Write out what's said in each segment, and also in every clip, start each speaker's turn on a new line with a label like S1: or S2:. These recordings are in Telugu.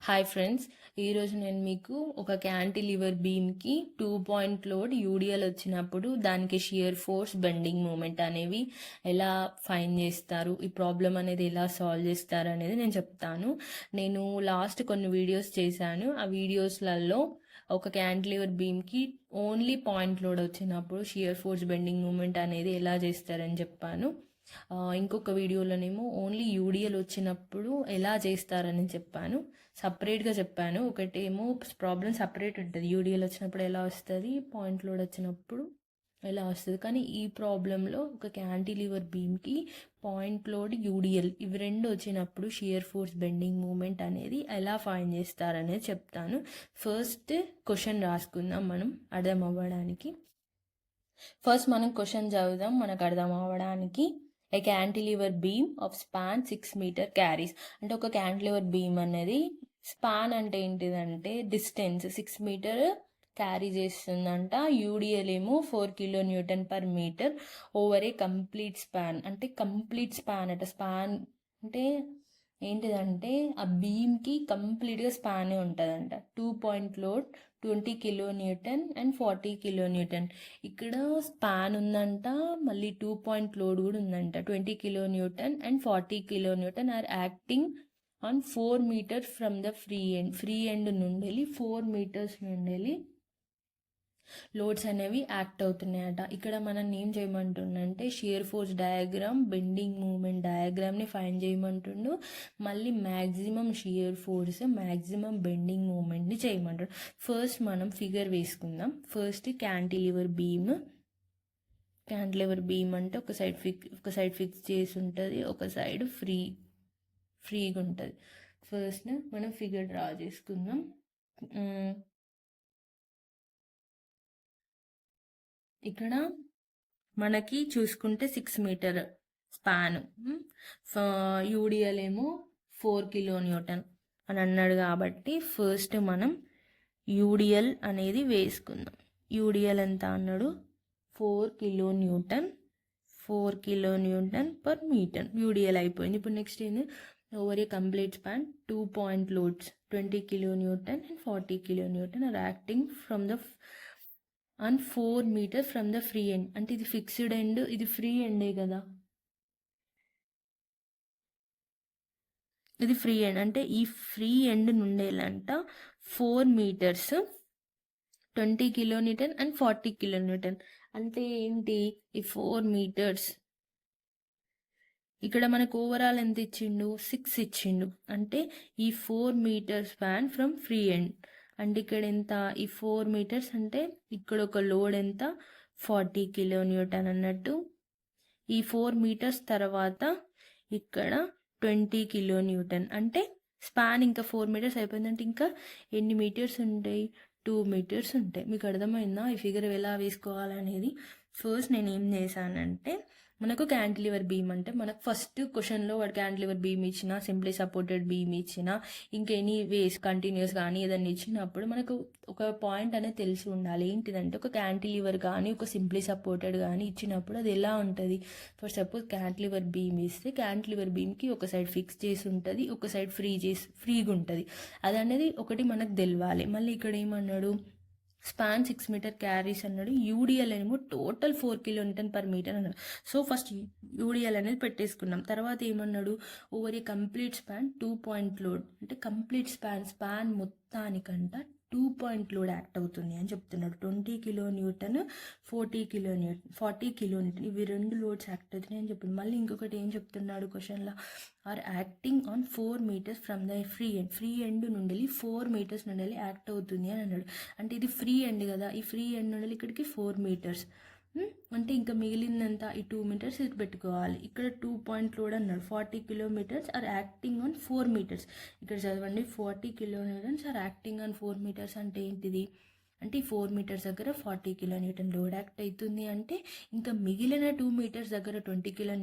S1: హాయ్ ఫ్రెండ్స్, ఈరోజు నేను మీకు ఒక క్యాంటిలివర్ బీమ్కి 2 పాయింట్ లోడ్ యూడిఎల్ వచ్చినప్పుడు దానికి షియర్ ఫోర్స్ బెండింగ్ మూమెంట్ అనేవి ఎలా ఫైండ్ చేస్తారు, ఈ ప్రాబ్లం అనేది ఎలా సాల్వ్ చేస్తారు అనేది నేను చెప్తాను. నేను లాస్ట్ కొన్ని వీడియోస్ చేశాను. ఆ వీడియోస్లలో ఒక క్యాంటిలివర్ బీమ్కి ఓన్లీ పాయింట్ లోడ్ వచ్చినప్పుడు షియర్ ఫోర్స్ బెండింగ్ మూమెంట్ అనేది ఎలా చేస్తారని చెప్పాను. ఇంకొక వీడియోలోనేమో ఓన్లీ యూడిఎల్ వచ్చినప్పుడు ఎలా చేస్తారని చెప్పాను, సపరేట్గా చెప్పాను. ఒకటేమో ప్రాబ్లం సపరేట్ ఉంటుంది, యూడిఎల్ వచ్చినప్పుడు ఎలా వస్తుంది, పాయింట్ లోడ్ వచ్చినప్పుడు ఎలా వస్తుంది. కానీ ఈ ప్రాబ్లంలో ఒక క్యాంటిలివర్ బీమ్కి పాయింట్ లోడ్ యూడిఎల్ ఇవి రెండు వచ్చినప్పుడు షియర్ ఫోర్స్ బెండింగ్ మూమెంట్ అనేది ఎలా ఫైండ్ చేస్తారనేది చెప్తాను. ఫస్ట్ క్వశ్చన్ రాసుకుందాం మనం అర్థం అవ్వడానికి. ఫస్ట్ మనం క్వశ్చన్ చదువుదాం మనకు అర్థం అవ్వడానికి. A cantilever beam of span 6 metre carries. అంటే ఒక క్యాంటిలివర్ బీమ్ అనేది స్పాన్ అంటే ఏంటిదంటే డిస్టెన్స్ 6 మీటర్ క్యారీ చేస్తుందంట. యూడిఎల్ ఏమో 4 kilo newton per metre over a complete span. అంటే కంప్లీట్ స్పాన్ అట. స్పాన్ అంటే ఏంటిదంటే ఆ బీమ్కి కంప్లీట్గా స్పానే ఉంటుందంట. 2 point load 20 kilo newton and 40 kilo newton. ఇక్కడ స్పాన్ ఉందంట, మళ్ళీ 2 పాయింట్ లోడ్ కూడా ఉందంట. 20 kilo newton and 40 kilo newton are acting on 4 metres from the free end. Free end నుండి 4 మీటర్స్ నుండి లోడ్స్ అనేవి యాక్ట్ అవుతున్నాయట. ఇక్కడ మనం ఏం చేయమంటుండంటే shear force diagram, bending moment డయాగ్రామ్ని ఫైండ్ చేయమంటుండు. మళ్ళీ maximum shear force, maximum bending మూమెంట్ని చేయమంటాడు. ఫస్ట్ మనం ఫిగర్ వేసుకుందాం. First cantilever beam. Cantilever beam అంటే ఒక సైడ్ ఫిక్స్ చేసి ఉంటుంది, ఒక సైడ్ ఫ్రీగా ఉంటుంది. ఫస్ట్ మనం ఫిగర్ డ్రా చేసుకుందాం. ఇక్కడ మనకి చూసుకుంటే 6 మీటర్ స్పాన్, యూడిఎల్ ఏమో 4 కిలో న్యూటన్ అని అన్నాడు. కాబట్టి ఫస్ట్ మనం యూడిఎల్ అనేది వేసుకుందాం. యూడిఎల్ ఎంత అన్నాడు? 4 kilo newton. 4 kilo newton per metre UDL అయిపోయింది. ఇప్పుడు నెక్స్ట్ ఏంది? Over a complete span 2 point loads 20 kilo newton and 40 kilo newton are acting from the and 4 metre from the free end. అంటే ఇది ఫిక్స్డ్ ఎండ్, ఇది ఫ్రీ ఎండే కదా. ఇది ఫ్రీ ఎండ్ అంటే ఈ ఫ్రీ ఎండ్ నుండేలంట 4 metres 20 kilo newton and 40 kilo newton. అంటే ఏంటి? ఈ 4 మీటర్స్ ఇక్కడ మనకు ఓవరాల్ ఎంత ఇచ్చిండు? 6 ఇచ్చిండు. అంటే ఈ 4 metres span from free end. అంటే ఇక్కడ ఎంత? ఈ 4 మీటర్స్ అంటే ఇక్కడ ఒక లోడ్ ఎంత? 40 కిలో న్యూటన్ అన్నట్టు. ఈ 4 మీటర్స్ తర్వాత ఇక్కడ 20 కిలో న్యూటన్. అంటే స్పాన్ ఇంకా 4 మీటర్స్ అయిపోయిందంటే ఇంకా ఎన్ని మీటర్స్ ఉంటాయి? 2 మీటర్స్ ఉంటాయి. మీకు అర్థమైందా ఈ ఫిగర్ ఎలా వేసుకోవాలనేది? ఫస్ట్ నేను ఏం చేశానంటే, మనకు క్యాంటిలివర్ బీమ్ అంటే మనకు ఫస్ట్ క్వశ్చన్లో వాడు క్యాంటిలివర్ బీమ్ ఇచ్చిన, సింప్లీ సపోర్టెడ్ బీమ్ ఇచ్చిన, ఇంకెనీ వేస్ కంటిన్యూస్ కానీ ఏదైనా ఇచ్చినప్పుడు మనకు ఒక పాయింట్ అనేది తెలిసి ఉండాలి. ఏంటిదంటే ఒక క్యాంటిలివర్ కానీ ఒక సింప్లీ సపోర్టెడ్ కానీ ఇచ్చినప్పుడు అది ఎలా ఉంటుంది? ఫర్ సపోజ్ క్యాంటిలివర్ బీమ్ ఇస్తే క్యాంటిలివర్ బీమ్కి ఒక సైడ్ ఫిక్స్ చేసి ఉంటుంది, ఒక సైడ్ ఫ్రీగా ఉంటుంది. అది అనేది ఒకటి మనకు తెలవాలి. మళ్ళీ ఇక్కడ ఏమన్నాడు? స్పాన్ 6 మీటర్ క్యారీస్ అన్నాడు. యూడిఎల్ ఏమో total 4 kilo newton per metre అన్నాడు. సో ఫస్ట్ యూడిఎల్ అనేది పెట్టేసుకున్నాం. తర్వాత ఏమన్నాడు? Over a complete span 2 point load. అంటే కంప్లీట్ స్పాన్ మొత్తానికంట 2 పాయింట్ లోడ్ యాక్ట్ అవుతుంది అని చెప్తున్నాడు. 20 కిలో న్యూటన్ 40 కిలో న్యూటన్ ఇవి రెండు లోడ్స్ యాక్ట్ అవుతున్నాయి అని చెప్పింది. మళ్ళీ ఇంకొకటి ఏం చెప్తున్నాడు క్వశ్చన్లో? Are acting on 4 metres from the free end నుండి 4 మీటర్స్ నుండి యాక్ట్ అవుతుంది అని అన్నాడు. అంటే ఇది ఫ్రీ ఎండ్ కదా, ఈ ఫ్రీ ఎండ్ నుండి ఇక్కడికి 4 మీటర్స్. అంటే ఇంకా మిగిలిందంతా ఈ 2 మీటర్స్ ఇది పెట్టుకోవాలి. ఇక్కడ 2 పాయింట్ లోడ్ అన్నాడు. 40 kilometres are acting on 4 metres. ఇక్కడ చదవండి, 40 kilo newtons are acting on 4 metres అంటే ఏంటిది? అంటే ఈ 4 మీటర్స్ దగ్గర 40 కిలో న్యూటన్ లోడ్ యాక్ట్ అవుతుంది. అంటే ఇంకా మిగిలిన 2 మీటర్స్ దగ్గర 20 కిలో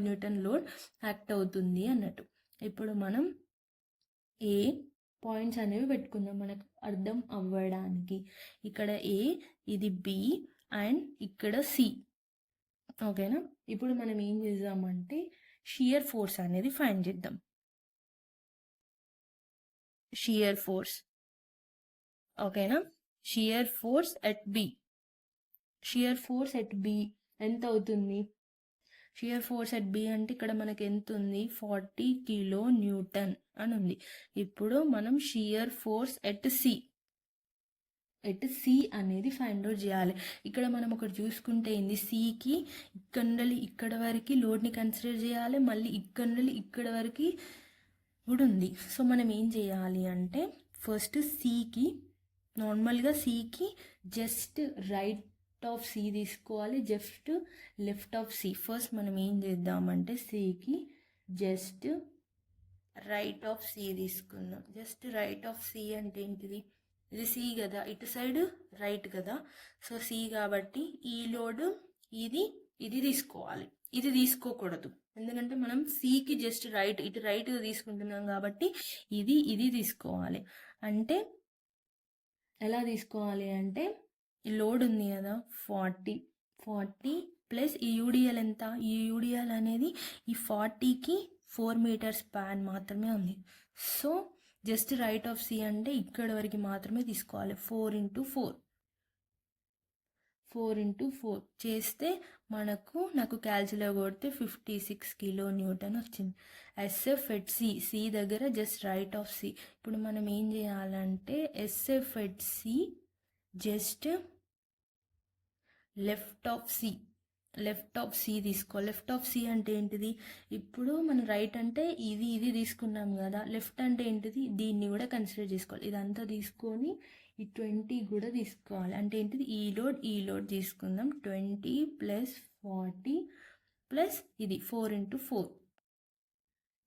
S1: న్యూటన్ లోడ్ యాక్ట్ అవుతుంది అన్నట్టు. ఇప్పుడు మనం ఏ పాయింట్స్ అనేవి పెట్టుకుందాం మనకు అర్థం అవ్వడానికి. ఇక్కడ ఏ, ఇది బి అండ్ ఇక్కడ సి. ఓకేనా? ఇప్పుడు మనం ఏం చేద్దామంటే షియర్ ఫోర్స్ అనేది ఫైండ్ చేద్దాం. Shear force. ఓకేనా? Shear force at B. Shear force at B ఎంత అవుతుంది? షియర్ ఫోర్స్ ఎట్ బి అంటే ఇక్కడ మనకి ఎంత ఉంది? 40 కిలో న్యూటన్ అని ఉంది. ఇప్పుడు మనం షియర్ ఫోర్స్ ఎట్ సి అనేది ఫైండ్ అవుట్ చేయాలి. ఇక్కడ మనం ఒకటి చూసుకుంటే ఏంది, సికి ఇక్కడ నుండి ఇక్కడ వరకు లోడ్ని కన్సిడర్ చేయాలి, మళ్ళీ ఇక్కడ నుండి ఇక్కడ వరకు కూడా ఉంది. సో మనం ఏం చేయాలి అంటే ఫస్ట్ సికి నార్మల్గా సికి జస్ట్ రైట్ ఆఫ్ సి తీసుకోవాలి, just left of C. First మనం ఏం చేద్దామంటే సికి జస్ట్ రైట్ ఆఫ్ సి తీసుకుందాం. జస్ట్ రైట్ ఆఫ్ సి అంటే ఏంటిది? ఇది సి కదా, ఇటు సైడ్ రైట్ కదా. సో సి కాబట్టి ఈ లోడ్ ఇది తీసుకోవాలి, ఇది తీసుకోకూడదు. ఎందుకంటే మనం సికి జస్ట్ రైట్, ఇటు రైట్ తీసుకుంటున్నాం కాబట్టి ఇది తీసుకోవాలి. అంటే ఎలా తీసుకోవాలి అంటే ఈ లోడ్ ఉంది కదా 40 ప్లస్ ఈ యూడిఎల్ ఎంత? ఈ యూడిఎల్ అనేది ఈ 40కి 4 మీటర్ స్పాన్ మాత్రమే ఉంది. So just right of C అంటే ఇక్కడ వరకు మాత్రమే తీసుకోవాలి. 4 ఇంటూ 4 చేస్తే నాకు క్యాల్కులేటర్ కొడితే 56 కిలో న్యూటన్ వచ్చింది. ఎస్ఎఫ్ ఎట్ సి దగ్గర జస్ట్ రైట్ ఆఫ్ సి. ఇప్పుడు మనం ఏం చేయాలంటే SF at C just left of C తీసుకో. లెఫ్ట్ ఆఫ్ సి అంటే ఏంటిది? ఇప్పుడు మనం రైట్ అంటే ఇది తీసుకున్నాం కదా, లెఫ్ట్ అంటే ఏంటిది? దీన్ని కూడా కన్సిడర్ చేసుకోవాలి. ఇదంతా తీసుకొని ఈ 20 కూడా తీసుకోవాలి. అంటే ఏంటిది? ఈ లోడ్ తీసుకుందాం. 20 ప్లస్ 40 ప్లస్ ఇది 4 ఇంటూ 4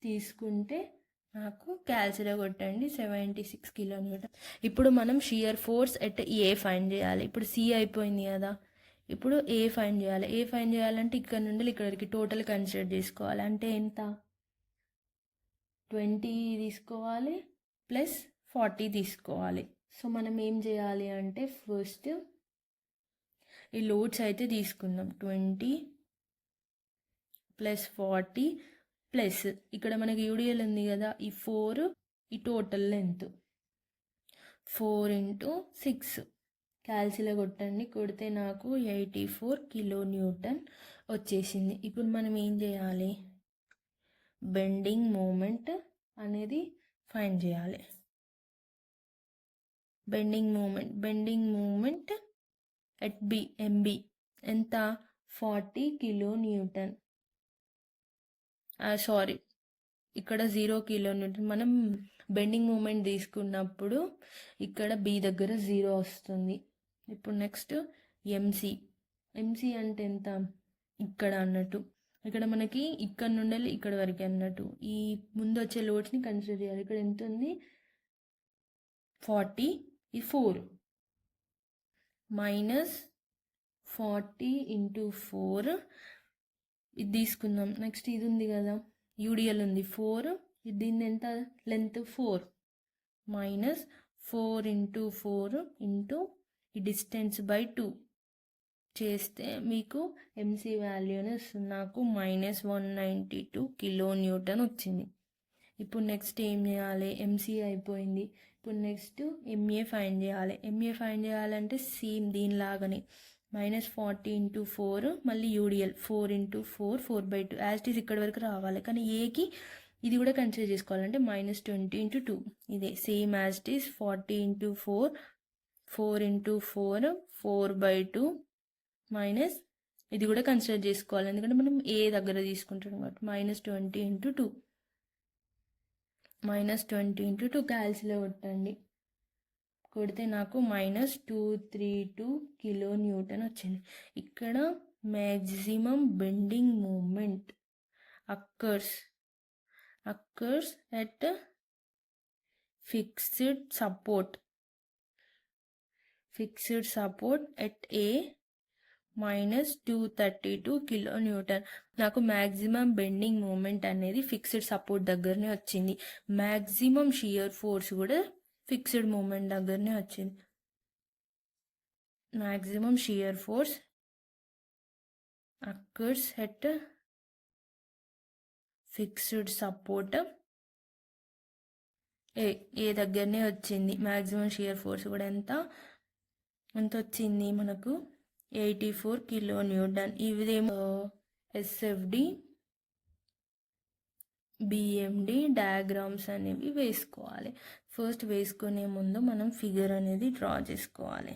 S1: తీసుకుంటే నాకు క్యాల్కులేటర్ కొట్టండి 76 కిలో న్యూటన్. ఇప్పుడు మనం shear force at a find చేయాలి. ఇప్పుడు సి అయిపోయింది కదా, ఇప్పుడు ఏ ఫైండ్ చేయాలి. ఏ ఫైండ్ చేయాలంటే ఇక్కడ నుండి ఇక్కడ వరకు టోటల్ కన్సిడర్ చేసుకోవాలి. అంటే ఎంత? 20 తీసుకోవాలి ప్లస్ 40 తీసుకోవాలి. సో మనం ఏం చేయాలి అంటే ఫస్ట్ ఈ లోడ్స్ అయితే తీసుకుందాం. 20 ప్లస్ 40 ప్లస్ ఇక్కడ మనకి యూడిఎల్ ఉంది కదా, ఈ 4 ఈ టోటల్ లెంత్ 4 ఇంటూ 6 క్యాల్కులేటర్ కొట్టండి. కొడితే నాకు 84 కిలో న్యూటన్ వచ్చేసింది. ఇప్పుడు మనం ఏం చేయాలి? బెండింగ్ మూమెంట్ అనేది ఫైండ్ చేయాలి. Bending moment at B MB ఎంత? 40 కిలో న్యూటన్. సారీ, ఇక్కడ 0 కిలో న్యూటన్. మనం బెండింగ్ మూమెంట్ తీసుకున్నప్పుడు ఇక్కడ బి దగ్గర 0 వస్తుంది. ఇప్పుడు నెక్స్ట్ ఎంసీ అంటే ఎంత? ఇక్కడ అన్నట్టు, ఇక్కడ మనకి ఇక్కడ నుండి ఇక్కడ వరకు అన్నట్టు ఈ ముందు వచ్చే లోడ్స్ని కన్సిడర్ చేయాలి. ఇక్కడ ఎంత ఉంది? 40 ఈ 4 మైనస్ 40 ఇంటూ 4 ఇది తీసుకుందాం. నెక్స్ట్ ఇది ఉంది కదా, యూడిఎల్ ఉంది 4, దీన్ని ఎంత లెంత్ 4 మైనస్ 4 ఇంటూ 4 ఇంటూ ఈ డిస్టెన్స్ బై 2 చేస్తే మీకు ఎంసీ వాల్యూని వస్తుంది. నాకు -192 కిలో న్యూటన్ వచ్చింది. ఇప్పుడు నెక్స్ట్ ఏం చేయాలి? ఎంసీ అయిపోయింది. ఇప్పుడు నెక్స్ట్ ఎంఏ ఫైండ్ చేయాలి. ఎంఏ ఫైండ్ చేయాలంటే సేమ్ దీనిలాగానే -40 ఇంటూ 4 మళ్ళీ UDL 4 into 4 4/2 as it is ఇక్కడ వరకు రావాలి. కానీ ఏకి ఇది కూడా కన్సిడర్ చేసుకోవాలంటే -20 ఇంటూ 2 ఇదే same as it is 40 into 4 4 into 4 4/2 minus ఇది కూడా కన్సిడర్ చేసుకోవాలి. ఎందుకంటే మనం ఏ దగ్గర తీసుకుంటాం కాబట్టి -20 ఇంటూ 2 క్యాల్కులేటర్ కొట్టండి. కొడితే నాకు -232 కిలో న్యూటన్ వచ్చింది. ఇక్కడ maximum bending moment occurs at fixed support at A -232 kilo newton. నాకు మ్యాక్సిమం బెండింగ్ మూమెంట్ అనేది ఫిక్స్డ్ సపోర్ట్ దగ్గరనే వచ్చింది. మ్యాక్సిమం షియర్ ఫోర్స్ కూడా ఫిక్స్డ్ మూమెంట్ దగ్గరనే వచ్చింది. Maximum shear force occurs at fixed support A దగ్గరనే వచ్చింది. మ్యాక్సిమం షియర్ ఫోర్స్ కూడా ఎంత వచ్చింది మనకు 84 కిలో న్యూటన్. ఇదేమో ఎస్ఎఫ్డి బిఎండి డయాగ్రామ్స్ అనేవి వేసుకోవాలి. ఫస్ట్ వేసుకునే ముందు మనం ఫిగర్ అనేది డ్రా చేసుకోవాలి.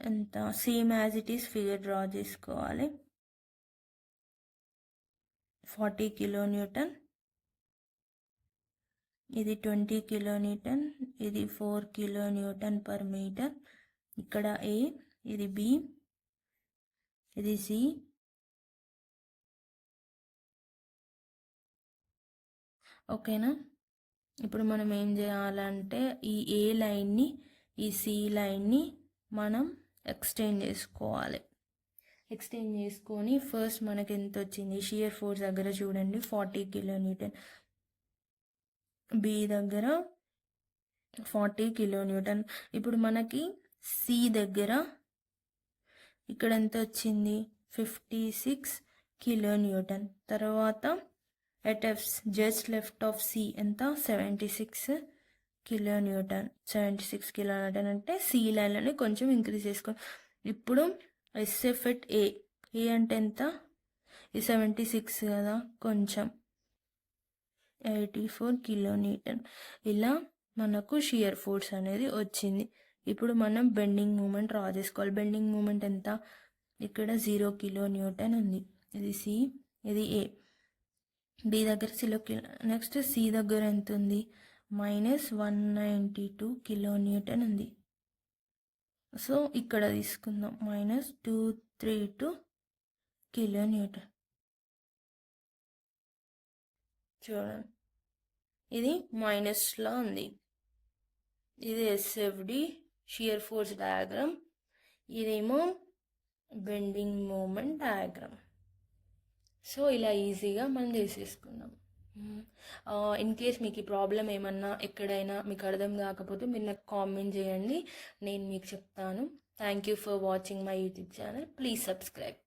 S1: ఎంత same as it is figure draw చేసుకోవాలి. 40 కిలో న్యూటన్, ఇది 20 కిలో న్యూటన్, ఇది 4 కిలో న్యూటన్ పర్ మీటర్. ఇక్కడ ఏ, ఇది బి, ఇది సి, ఓకేనా. ఇప్పుడు మనం ఏం చేయాలంటే ఈ ఏ లైన్ని ఈ సి లైన్ని మనం ఎక్స్టెండ్ చేసుకోవాలి. ఎక్స్టెండ్ చేసుకొని ఫస్ట్ మనకి ఎంత వచ్చింది షియర్ ఫోర్స్ దగ్గర చూడండి 40 కిలో న్యూటన్, బి దగ్గర 40 కిలో న్యూటన్. ఇప్పుడు మనకి సి దగ్గర ఇక్కడ ఎంత వచ్చింది 56 కిలో న్యూటన్. తర్వాత at F just left of C ఎంత 76 కిలో న్యూటన్. 76 కిలో న్యూటన్ అంటే సి లైన్లని కొంచెం ఇంక్రీజ్ చేసుకోండి. ఇప్పుడు ఎస్ఎఫ్ ఎట్ ఏ అంటే ఎంత, ఈ 76 కదా, కొంచెం 84 కిలో న్యూటన్. ఇలా మనకు షియర్ ఫోర్స్ అనేది వచ్చింది. ఇప్పుడు మనం బెండింగ్ మూమెంట్ డ్రా చేసుకోవాలి. బెండింగ్ మూమెంట్ ఎంత, ఇక్కడ 0 కిలో న్యూటన్ ఉంది. ఇది సి, ఇది ఏ. బి దగ్గర 0 కిలో, నెక్స్ట్ సి దగ్గర ఎంత ఉంది -192 కిలో న్యూటన్ ఉంది. సో ఇక్కడ తీసుకుందాం -232 కిలో న్యూటన్. చూడండి ఇది మైనస్లో ఉంది. ఇది ఎస్ఎఫ్డి షియర్ ఫోర్స్ డయాగ్రామ్, ఇదేమో బెండింగ్ మూమెంట్ డయాగ్రామ్. సో ఇలా ఈజీగా మనం చేసేసుకున్నాం. ఇన్ కేస్ మీకు ఈ ప్రాబ్లం ఏమన్నా ఎక్కడైనా మీకు అర్థం కాకపోతే మీరు నాకు కామెంట్ చేయండి, నేను మీకు చెప్తాను. Thank you for watching my YouTube channel. Please subscribe.